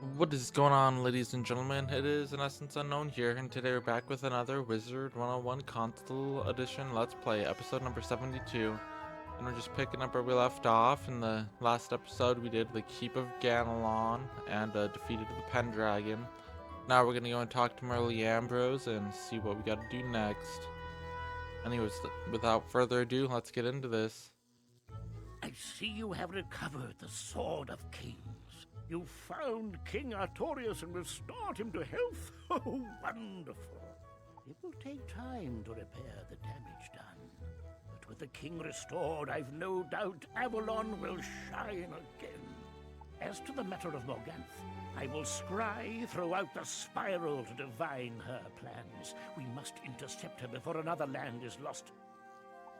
What is going on, ladies and gentlemen? It is in essence unknown here, and today we're back with another Wizard101 Console Edition Let's Play, episode number 72. And we're just picking up where we left off. In the last episode, we did the Keep of Ganelon and defeated the Pendragon. Now we're gonna go and talk to Merle Ambrose and see what we gotta do next. Anyways, without further ado, let's get into this. I see you have recovered the Sword of Kings. You found King Artorius and restored him to health. Oh, wonderful. It will take time to repair the damage done. But with the king restored, I've no doubt Avalon will shine again. As to the matter of Morganth, I will scry throughout the spiral to divine her plans. We must intercept her before another land is lost.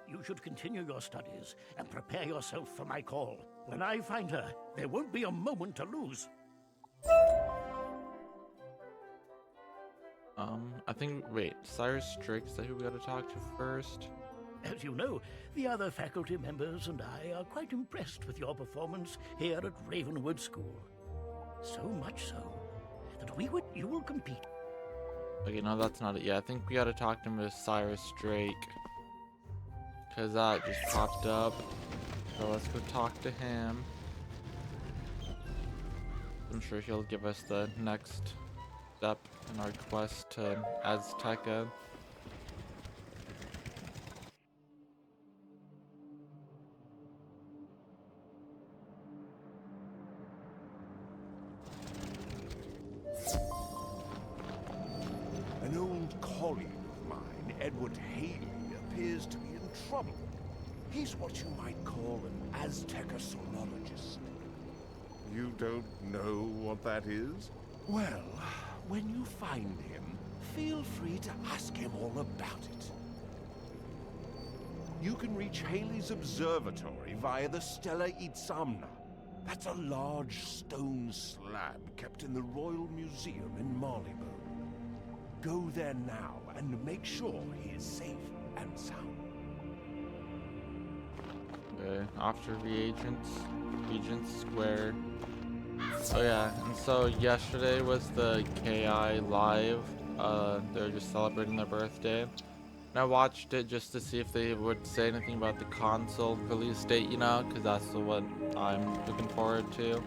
You should continue your studies and prepare yourself for my call. When I find her, there won't be a moment to lose. Wait, Cyrus Drake, is that who we gotta talk to first? As you know, the other faculty members and I are quite impressed with your performance here at Ravenwood School. So much so that you will compete. Okay, no, that's not it. Yeah, I think we gotta talk to Miss Cyrus Drake. Cause that just popped up. So let's go talk to him. I'm sure he'll give us the next step in our quest to Azteca. An old colleague of mine, Edward Halley, appears to be in trouble. He's what you might call an Azteca sonologist. You don't know what that is? Well, when you find him, feel free to ask him all about it. You can reach Halley's observatory via the Stella Itzamna. That's a large stone slab kept in the Royal Museum in Marylebone. Go there now and make sure he is safe and sound. Okay, after Regent Square. Oh yeah, and so yesterday was the KI live. They're just celebrating their birthday. And I watched it just to see if they would say anything about the console release date, you know, because that's what I'm looking forward to.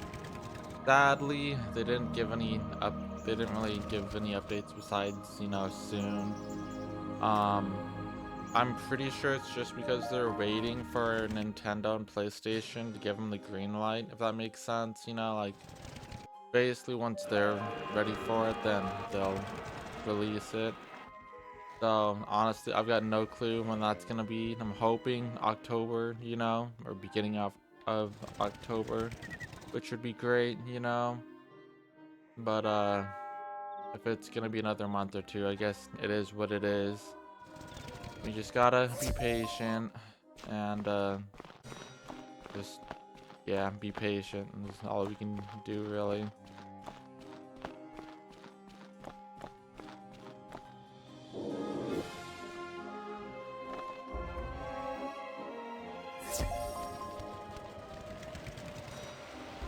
Sadly, they didn't give any they didn't really give any updates besides, you know, soon. I'm pretty sure it's just because they're waiting for Nintendo and PlayStation to give them the green light, if that makes sense, you know, like, basically once they're ready for it, then they'll release it. So, honestly, I've got no clue when that's gonna be. I'm hoping October, you know, or beginning of October, which would be great, you know. But, if it's gonna be another month or two, I guess it is what it is. We just gotta be patient and just, yeah, be patient. That's all we can do, really.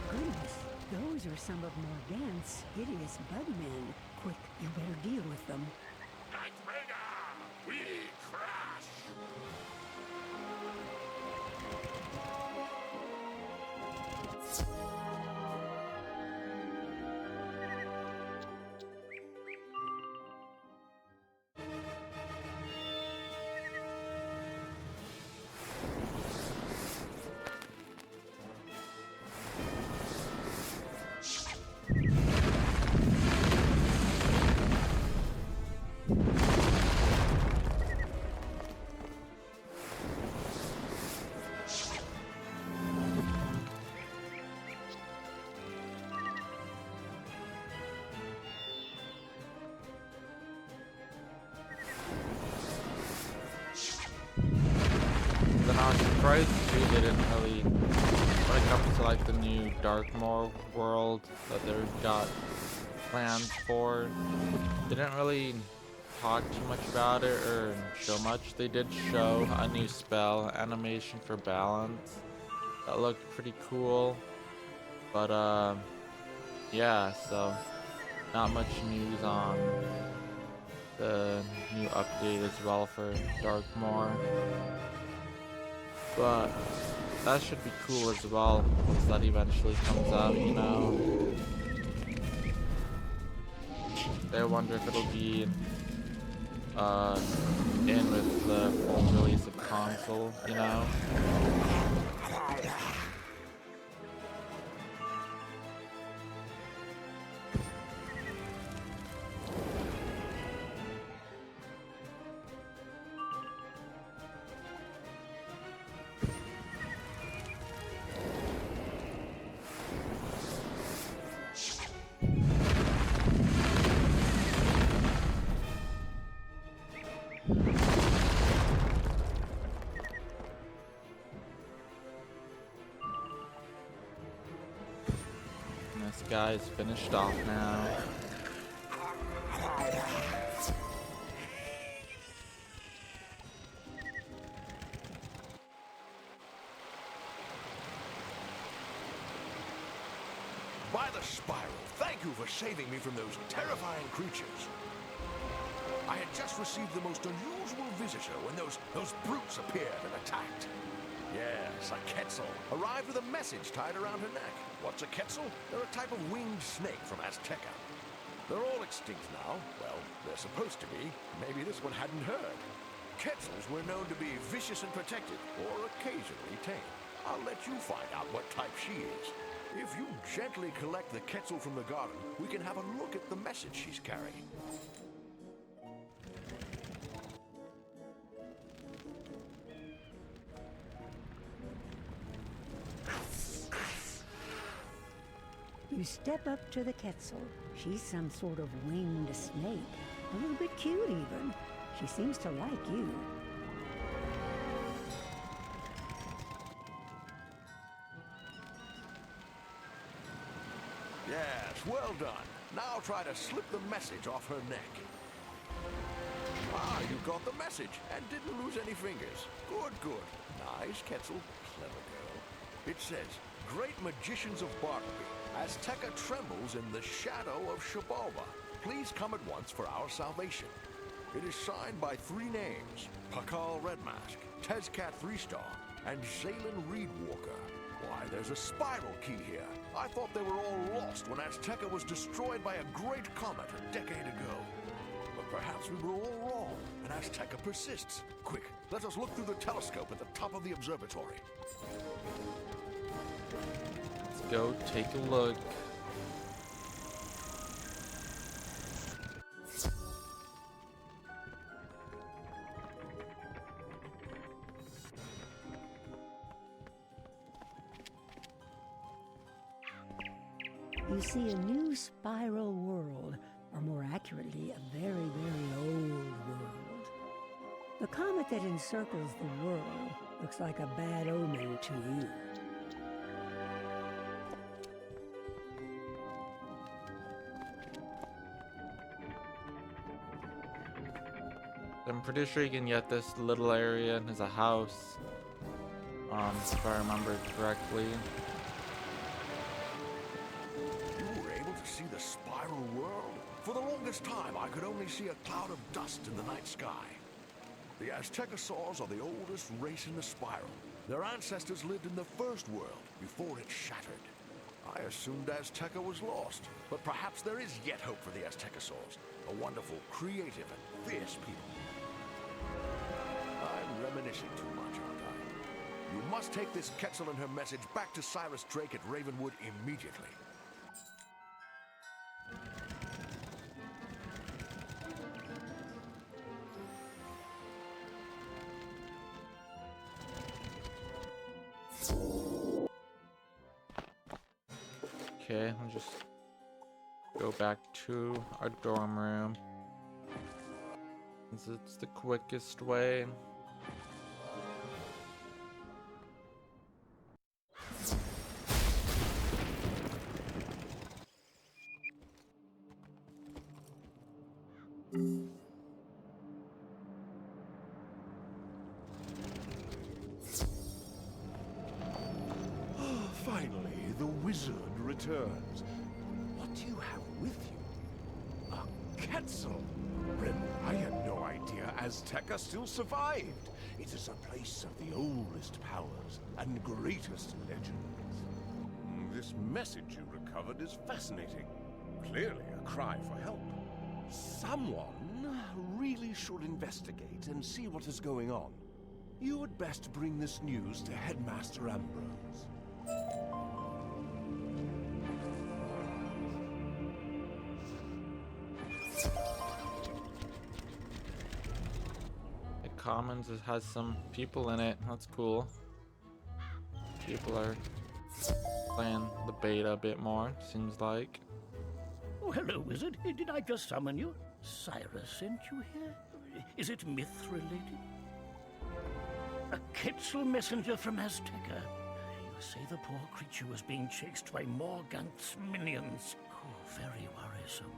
Goodness, those are some of Morganth's hideous budmen. Quick, you better deal with them. We crash! Then I was surprised too they didn't really, when it comes to like the new Darkmoor world that they've got plans for, they didn't really talk too much about it or show much. They did show a new spell animation for balance that looked pretty cool, but yeah, so not much news on the new update as well for Darkmoor. But that should be cool as well once that eventually comes out, you know. I wonder if it'll be in with the full release of console, you know. This guy's finished off now. By the spiral, thank you for saving me from those terrifying creatures. I had just received the most unusual visitor when those brutes appeared and attacked. Yes, a Quetzal arrived with a message tied around her neck. What's a Quetzal? They're a type of winged snake from Azteca. They're all extinct now. Well, they're supposed to be. Maybe this one hadn't heard. Quetzals were known to be vicious and protective, or occasionally tame. I'll let you find out what type she is. If you gently collect the Quetzal from the garden, we can have a look at the message she's carrying. You step up to the Quetzal. She's some sort of winged snake. A little bit cute, even. She seems to like you. Yes, well done. Now try to slip the message off her neck. Ah, you got the message and didn't lose any fingers. Good, good. Nice, Quetzal. Clever girl. It says, Great magicians of Bartleby, Azteca trembles in the shadow of Xibalba. Please come at once for our salvation. It is signed by 3 names, Pakal Redmask, Tezcat Threestar, and Zalen Reedwalker. Why, there's a spiral key here. I thought they were all lost when Azteca was destroyed by a great comet a decade ago. But perhaps we were all wrong, and Azteca persists. Quick, let us look through the telescope at the top of the observatory. Let's go take a look. You see a new spiral world, or more accurately, a very, very old world. The comet that encircles the world looks like a bad omen to you. I'm pretty sure you can get this little area as a house, if I remember correctly. You were able to see the spiral world? For the longest time, I could only see a cloud of dust in the night sky. The Aztecasaurs are the oldest race in the spiral. Their ancestors lived in the first world before it shattered. I assumed Azteca was lost, but perhaps there is yet hope for the Aztecasaurs, a wonderful, creative, and fierce people. I'm reminiscing too much, aren't I? You must take this Quetzal and her message back to Cyrus Drake at Ravenwood immediately. Okay, I'll just go back to our dorm room, since it's the quickest way. Finally, the wizard returns. What have with you? A Quetzal! Remember, I had no idea Azteca still survived. It is a place of the oldest powers and greatest legends. This message you recovered is fascinating. Clearly a cry for help. Someone really should investigate and see what is going on. You would best bring this news to Headmaster Ambrose. The Commons has some people in it. That's cool. People are playing the beta a bit more, seems like. Oh, hello, wizard. Did I just summon you? Cyrus sent you here? Is it myth-related? A Quetzal messenger from Azteca. You say the poor creature was being chased by Morgant's minions. Oh, very worrisome.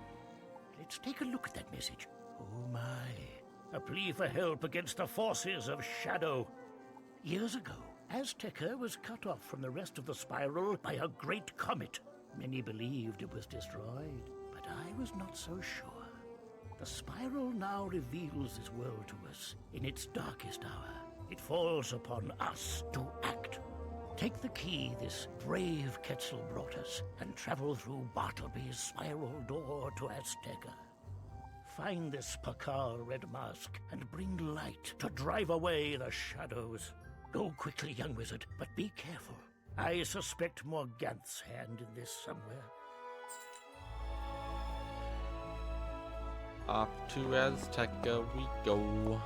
Let's take a look at that message. Oh my. A plea for help against the forces of shadow. Years ago, Azteca was cut off from the rest of the spiral by a great comet. Many believed it was destroyed, but I was not so sure. The spiral now reveals this world to us in its darkest hour. It falls upon us to act. Take the key this brave Quetzal brought us and travel through Bartleby's spiral door to Azteca. Find this Pakal red mask and bring light to drive away the shadows. Go quickly, young wizard, but be careful. I suspect Morgant's hand in this somewhere. Off to Azteca we go.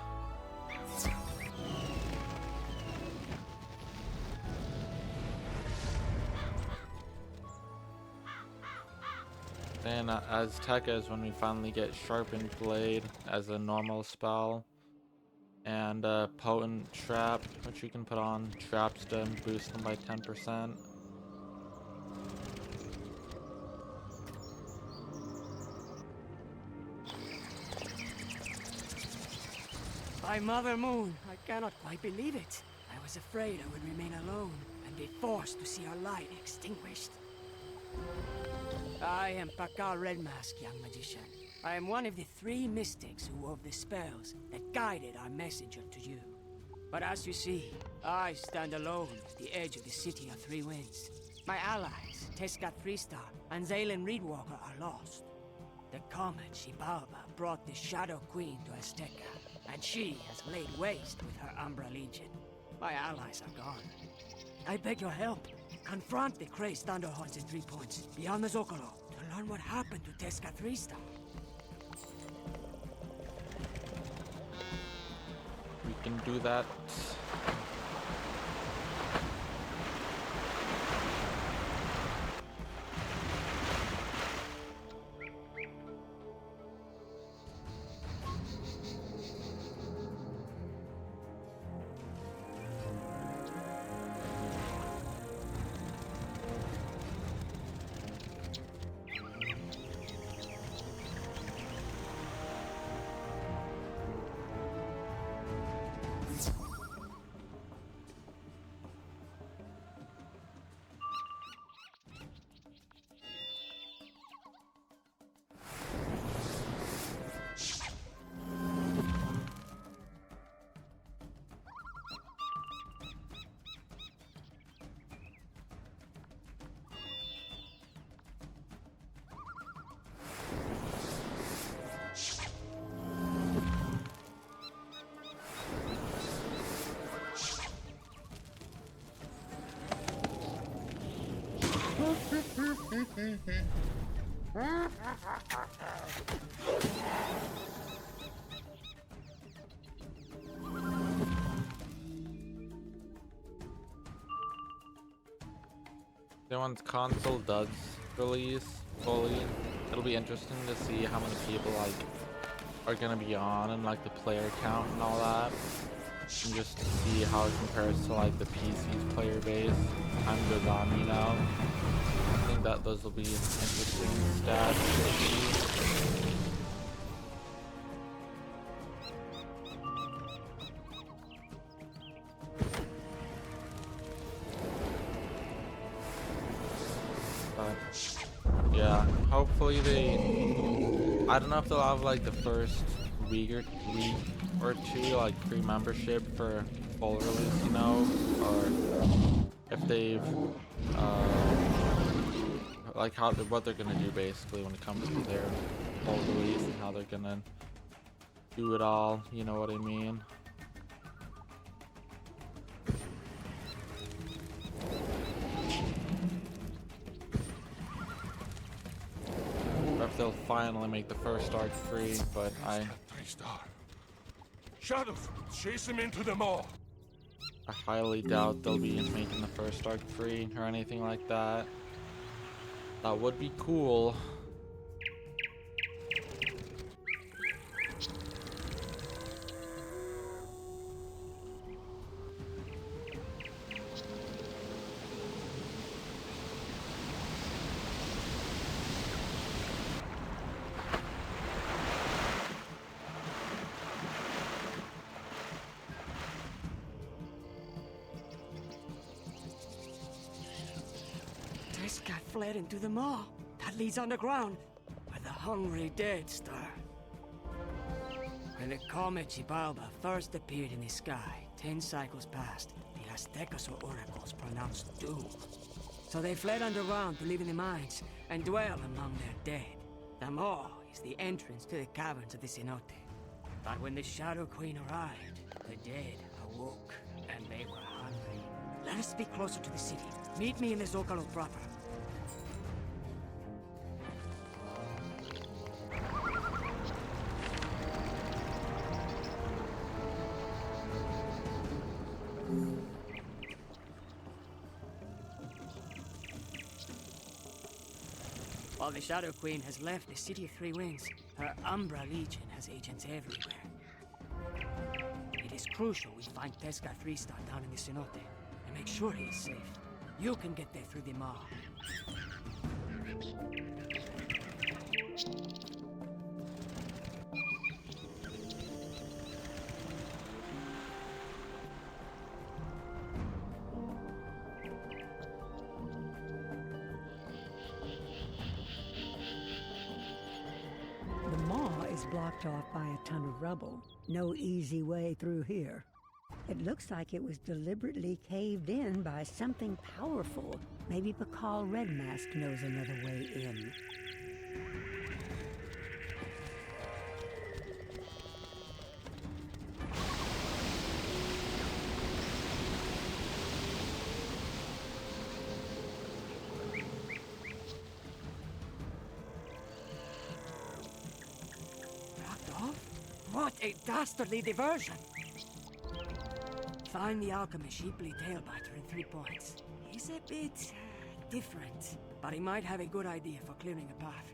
Then Azteca is when we finally get Sharpened Blade as a normal spell. And a Potent Trap, which you can put on traps to boost them by 10%. By Mother Moon, I cannot quite believe it. I was afraid I would remain alone and be forced to see our light extinguished. I am Pakal Redmask, young magician. I am one of the 3 mystics who wove the spells that guided our messenger to you. But as you see, I stand alone at the edge of the City of 3 Winds. My allies, Tezcat Threestar and Zalen Reedwalker, are lost. The comet Xibalba brought the Shadow Queen to Azteca, and she has laid waste with her Umbra Legion. My allies are gone. I beg your help. Confront the crazed Thunderhorns in 3 points, beyond the Zocalo, to learn what happened to Tezcat Threestar. We can do that. Once console does release fully, it'll be interesting to see how many people like are gonna be on and like the player count and all that, and just to see how it compares to like the PC's player base. Time goes on, you know. I think that those will be interesting stats to see. Yeah, hopefully they, I don't know if they'll have like the first week or two like free membership for full release, you know, or if they've like what they're gonna do basically when it comes to their full release and how they're gonna do it all, you know what I mean? Or if they'll finally make the first arc free, but I Threestar. Shadows, chase him into the maw. highly doubt they'll be making the first arc free or anything like that. That would be cool. Tezcat fled into the maw. That leads underground, where the hungry dead stir. When the comet Xibalba first appeared in the sky, 10 cycles passed, the Aztecas or oracles pronounced doom. So they fled underground to live in the mines and dwell among their dead. The maw is the entrance to the caverns of the cenote. But when the Shadow Queen arrived, the dead awoke, and they were hungry. Let us speak closer to the city. Meet me in the Zocalo proper. While the Shadow Queen has left the City of Three Winds, her Umbra Legion has agents everywhere. It is crucial we find Tezcat Threestar down in the cenote and make sure he is safe. You can get there through the maw. The maw is blocked off by a ton of rubble. No easy way through here. It looks like it was deliberately caved in by something powerful. Maybe Bacall Redmask knows another way in. Blocked off? What a dastardly diversion! Find the alchemist Sheeply Tailbiter in 3 points. He's a bit different, but he might have a good idea for clearing a path.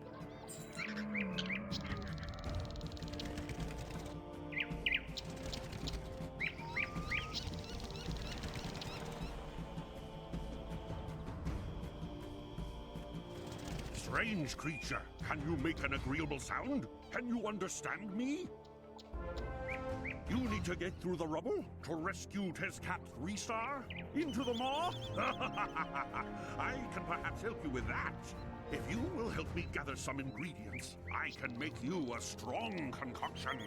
Strange creature, can you make an agreeable sound? Can you understand me? You need to get through the rubble to rescue Tezcat Threestar? Into the maw? I can perhaps help you with that. If you will help me gather some ingredients, I can make you a strong concoction.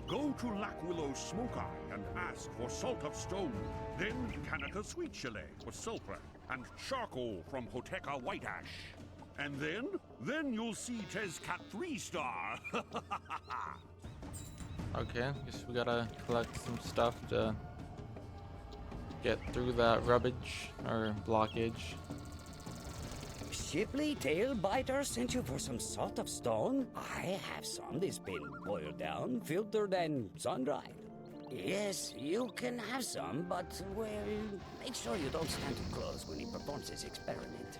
Go to Lac Willow's Smoke Eye and ask for salt of stone. Then Canica Sweet Chalet with sulfur and charcoal from Hoteca White Ash. And then you'll see Tezcat Threestar. Okay, guess we gotta collect some stuff to get through that rubbish or blockage. Shipley Tailbiter sent you for some salt of stone? I have some that's been boiled down, filtered, and sun-dried. Yes, you can have some, but, well, make sure you don't stand too close when he performs his experiment.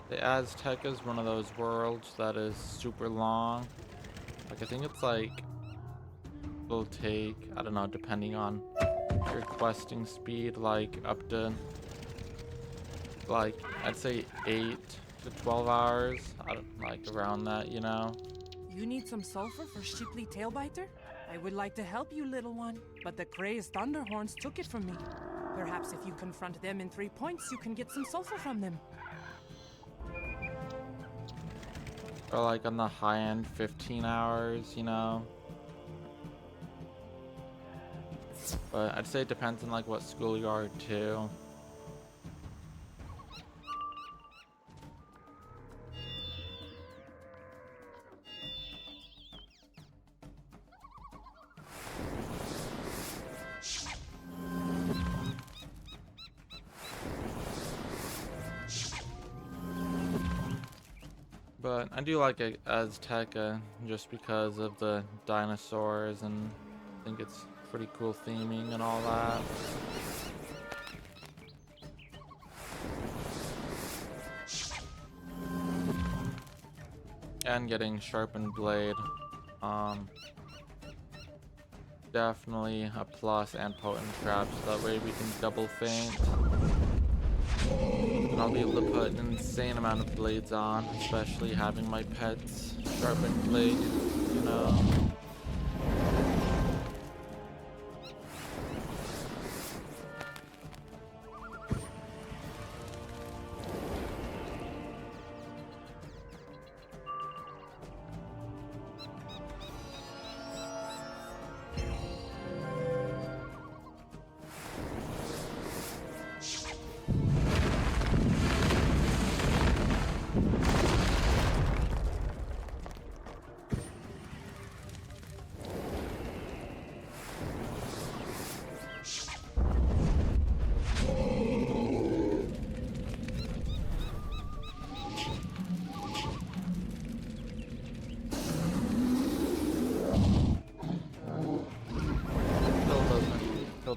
The Azteca is one of those worlds that is super long. Like, I think it's like, it'll take, I don't know, depending on your questing speed, like up to, like, I'd say 8 to 12 hours. I don't, like, around that, you know? You need some sulfur for Shipley Tailbiter? I would like to help you, little one, but the crazed Thunderhorns took it from me. Perhaps if you confront them in 3 points, you can get some sulfur from them. Or like on the high end, 15 hours, you know? But I'd say it depends on like what school you are too. But I do like Azteca just because of the dinosaurs, and I think it's pretty cool theming and all that. And getting sharpened blade, definitely a plus, and potent traps, that way we can double feint. And I'll be able to put an insane amount of blades on, especially having my pet's sharpened blade, you know.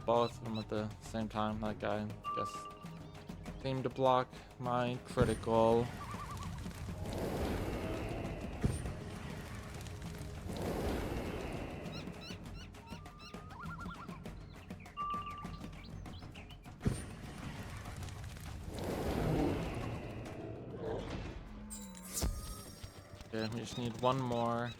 Both of them at the same time. That guy, I guess, seemed to block my critical. Okay, we just need one more.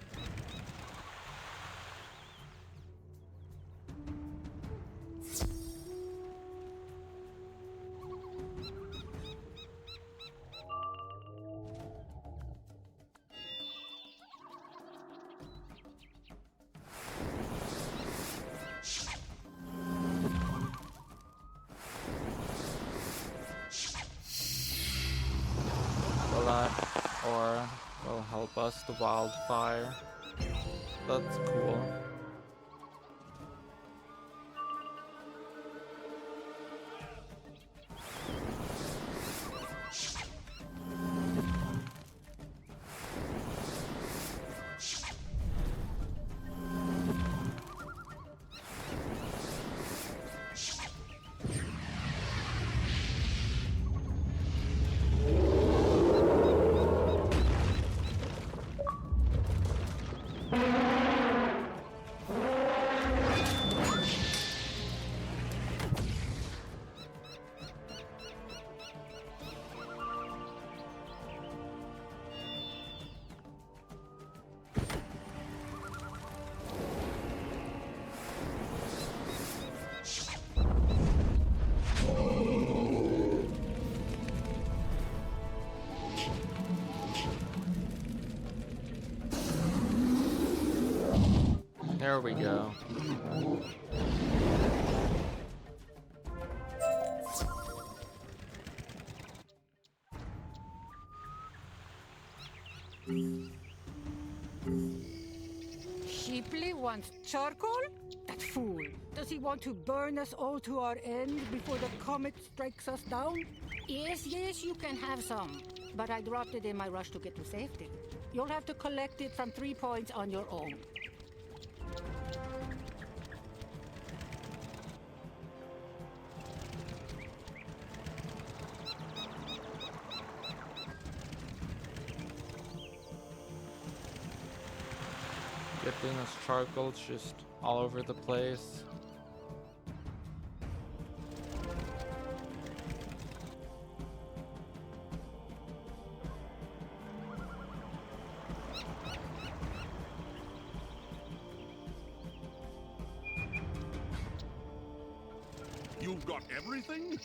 Or will help us, the wildfire. That's cool. There we go. Sheepley wants charcoal? That fool. Does he want to burn us all to our end before the comet strikes us down? Yes, you can have some. But I dropped it in my rush to get to safety. You'll have to collect it from 3 points on your own. Good thing this charcoal's just all over the place. You've got everything?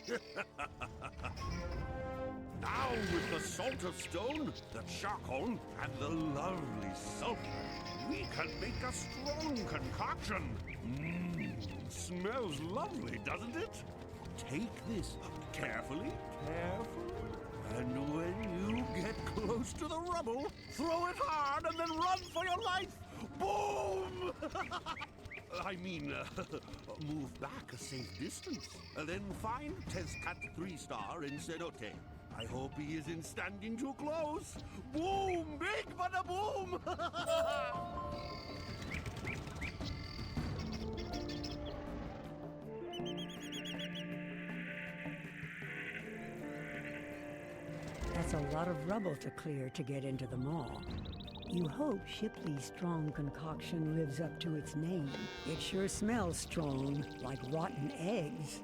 Now with the salt of stone, the charcoal, and the lovely sulfur, we can make a strong concoction. Smells lovely, doesn't it? Take this carefully, and when you get close to the rubble, throw it hard and then run for your life. Boom! I mean, move back a safe distance. Then find Tezcat Threestar in Cenote. I hope he isn't standing too close. Boom! Big bada boom! That's a lot of rubble to clear to get into the mall. You hope Shipley's strong concoction lives up to its name. It sure smells strong, like rotten eggs.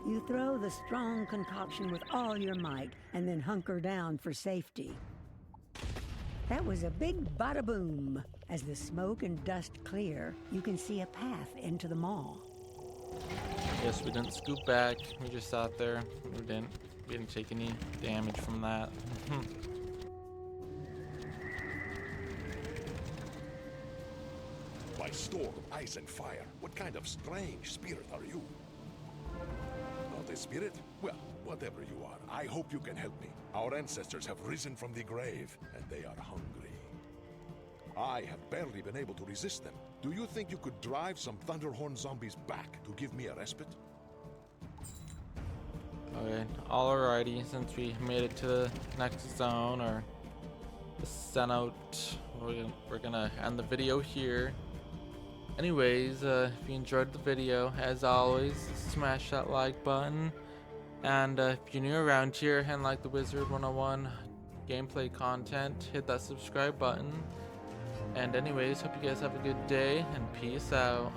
You throw the strong concoction with all your might, and then hunker down for safety. That was a big bada boom. As the smoke and dust clear, you can see a path into the mall. Yes, we didn't scoop back. We just sat there. We didn't take any damage from that. By storm, ice, and fire, what kind of strange spirit are you? Not a spirit? Well, whatever you are, I hope you can help me. Our ancestors have risen from the grave, and they are hungry. I have barely been able to resist them. Do you think you could drive some Thunderhorn zombies back to give me a respite? Okay, alrighty, since we made it to the next zone, or the Cenote, we're gonna end the video here. Anyways, if you enjoyed the video, as always, smash that like button. And if you're new around here and like the Wizard101 gameplay content, hit that subscribe button. And anyways, hope you guys have a good day, and peace out.